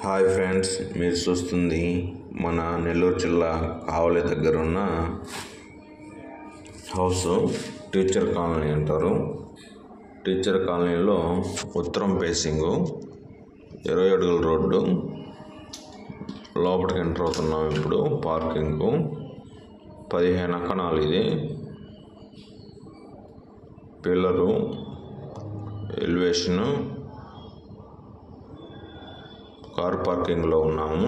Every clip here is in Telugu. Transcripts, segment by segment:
హాయ్ ఫ్రెండ్స్, మీరు చూస్తుంది మన నెల్లూరు జిల్లా కావలి దగ్గర ఉన్న హౌస్. టీచర్ కాలనీ అంటారు. టీచర్ కాలనీలో ఉత్తరం ఫేసింగు 20 అడుగుల రోడ్డు. లోపలికి ఎంటర్ అవుతున్నాం. ఇప్పుడు పార్కింగ్కు 15 అంకణాలు. ఇది పిల్లరు ఎలివేషను. కార్ పార్కింగ్లో ఉన్నాము.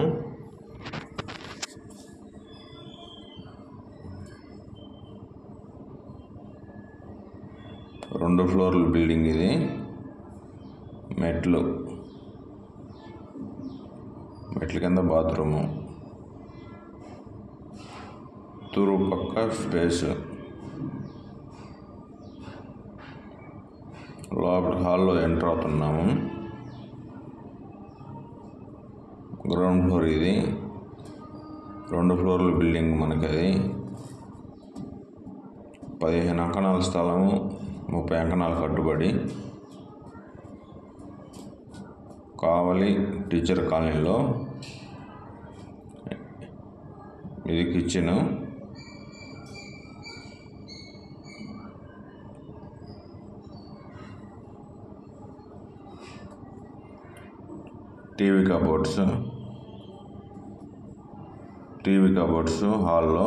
రెండు ఫ్లోర్ల బిల్డింగ్ ఇది. మెట్ల కింద బాత్రూము, తూర్పు పక్క స్పేస్. లోపల హాల్లో ఎంటర్ అవుతున్నాము. గ్రౌండ్ ఫ్లోర్ ఇది. 2 ఫ్లోర్ల బిల్డింగ్ మనకి అది. 15 అంకణాల స్థలము, 30 అంకణాలు కట్టుబడి. కావలి టీచర్ కాలనీలో. ఇది కిచెను. టీవీ కబోర్డ్స్ హాల్లో.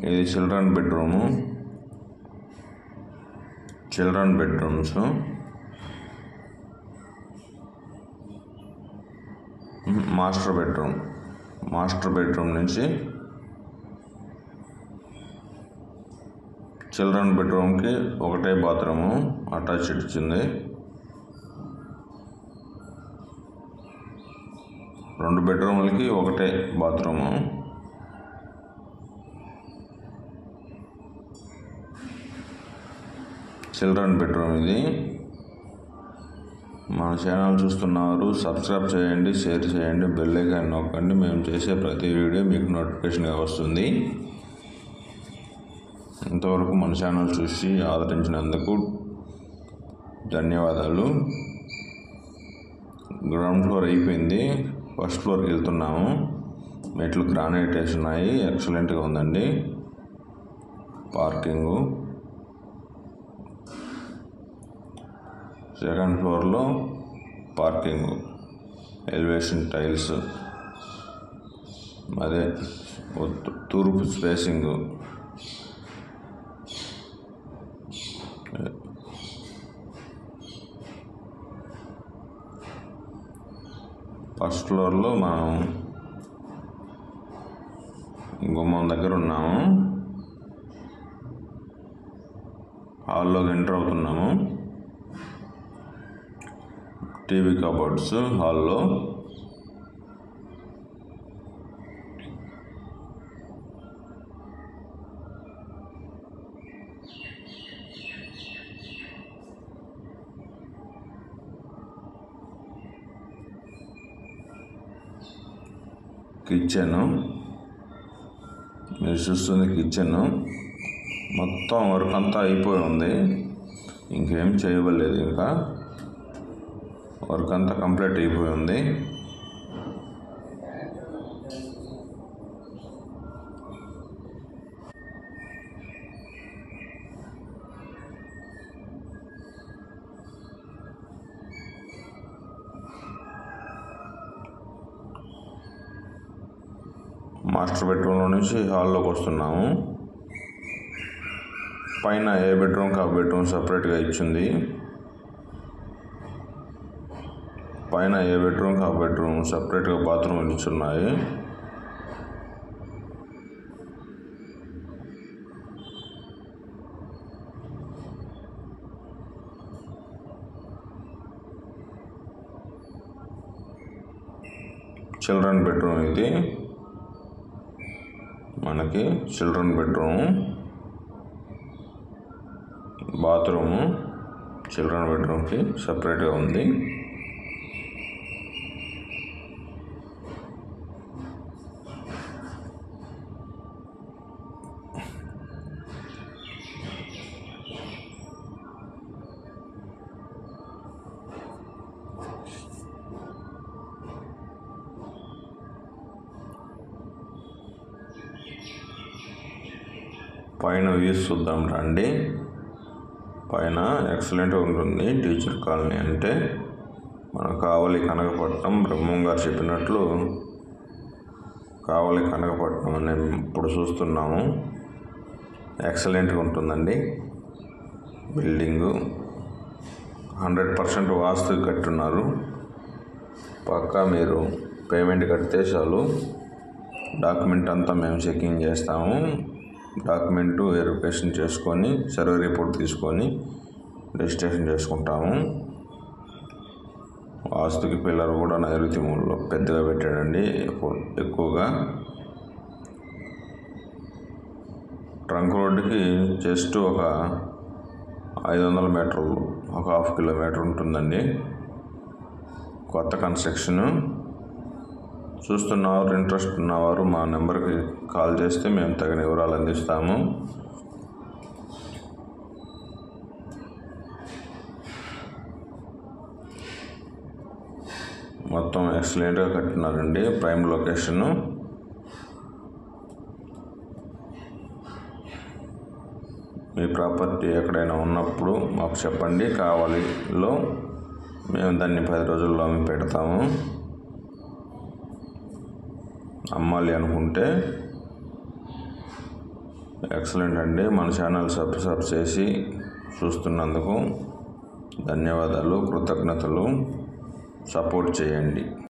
ఇది చిల్డ్రన్ బెడ్రూమ్స్. మాస్టర్ బెడ్రూమ్ నుంచి చిల్డ్రన్ బెడ్రూమ్కి ఒకటే బాత్రూము అటాచ్డ్ ఇచ్చింది. 2 బెడ్రూమ్లకి ఒకటే బాత్రూము. చిల్డ్రన్ బెడ్రూమ్ ఇది. మన ఛానల్ చూస్తున్నారు, సబ్స్క్రైబ్ చేయండి, షేర్ చేయండి, బెల్ ఐకాన్ నొక్కండి. మేము చేసే ప్రతి వీడియో మీకు నోటిఫికేషన్గా వస్తుంది. ఇంతవరకు మన ఛానల్ చూసి ఆదరించినందుకు ధన్యవాదాలు. గ్రౌండ్ ఫ్లోర్ అయిపోయింది. ఫస్ట్ ఫ్లోర్కి వెళ్తున్నాము. మెట్లు గ్రానైట్ వేసి ఉన్నాయి. ఎక్సలెంట్గా ఉందండి. పార్కింగు. సెకండ్ ఫ్లోర్లో పార్కింగు, ఎలివేషన్ టైల్స్. అదే తూర్పు స్పేసింగు. ఫస్ట్ ఫ్లోర్లో మనం గుమ్మం దగ్గర ఉన్నాము. హాల్లోకి ఎంటర్ అవుతున్నాము. టీవీ కబోర్డ్స్ హాల్లో. కిచెను. మీరు చూస్తుంది కిచెను. మొత్తం వర్క్ అంతా అయిపోయి ఉంది. ఇంకేం చేయలేదు. ఇంకా వర్క్ అంతా కంప్లీట్ అయిపోయి ఉంది. మాస్టర్ బెడ్రూమ్లో నుంచి హాల్లోకి వస్తున్నాము. పైన ఏ బెడ్రూమ్కి ఆ బెడ్రూమ్ సపరేట్గా ఇచ్చింది. పైన ఏ బెడ్రూమ్కి ఆ బెడ్రూమ్ సపరేట్గా బాత్రూమ్ ఇచ్చున్నాయి. చిల్డ్రన్ బెడ్రూమ్ ఇది. మనకి చిల్డ్రన్ బెడ్రూము, బాత్రూము చిల్డ్రన్ బెడ్రూమ్కి సపరేట్గా ఉంది. పైన వ్యూస్ చూద్దాం రండి. పైన ఎక్సలెంట్గా ఉంటుంది. టీచర్ కాలనీ అంటే మన కావలి కనకపట్నం బ్రహ్మం గారు చెప్పినట్లు కావలి కనకపట్నం అని ఇప్పుడు చూస్తున్నాము. ఎక్సలెంట్గా ఉంటుందండి. బిల్డింగు 100% వాస్తు కట్టున్నారు. పక్కా మీరు పేమెంట్ కడితే చాలు, డాక్యుమెంట్ అంతా మేము చెకింగ్ చేస్తాము. డాక్యుమెంటు వెరిఫికేషన్ చేసుకొని సర్వే రిపోర్ట్ తీసుకొని రిజిస్ట్రేషన్ చేసుకుంటాము. వాస్తుకి పిల్లర్ కూడా నైరుతి మూలలో పెద్దగా పెట్టాడండి. ఎక్కువగా ట్రంక్ రోడ్డుకి జస్ట్ ఒక 500 మీటర్లు, ఒక 1/2 కిలోమీటర్ ఉంటుందండి. కొత్త కన్స్ట్రక్షను. చూస్తున్నవారు, ఇంట్రెస్ట్ ఉన్నవారు మా నెంబర్కి కాల్ చేస్తే మేము తగిన వివరాలు అందిస్తాము. మొత్తం ఎక్సలెంట్గా కట్టినారండి. Prime location. మీ ప్రాపర్టీ ఎక్కడైనా ఉన్నప్పుడు మాకు చెప్పండి. కావలిలో మేము దాన్ని 10 రోజుల్లో అమ్మి పెడతాము. అమ్మాలి అనుకుంటే ఎక్సలెంట్ అండి. మన ఛానల్ సబ్స్క్రైబ్ చేసి చూస్తున్నందుకు ధన్యవాదాలు, కృతజ్ఞతలు. సపోర్ట్ చేయండి.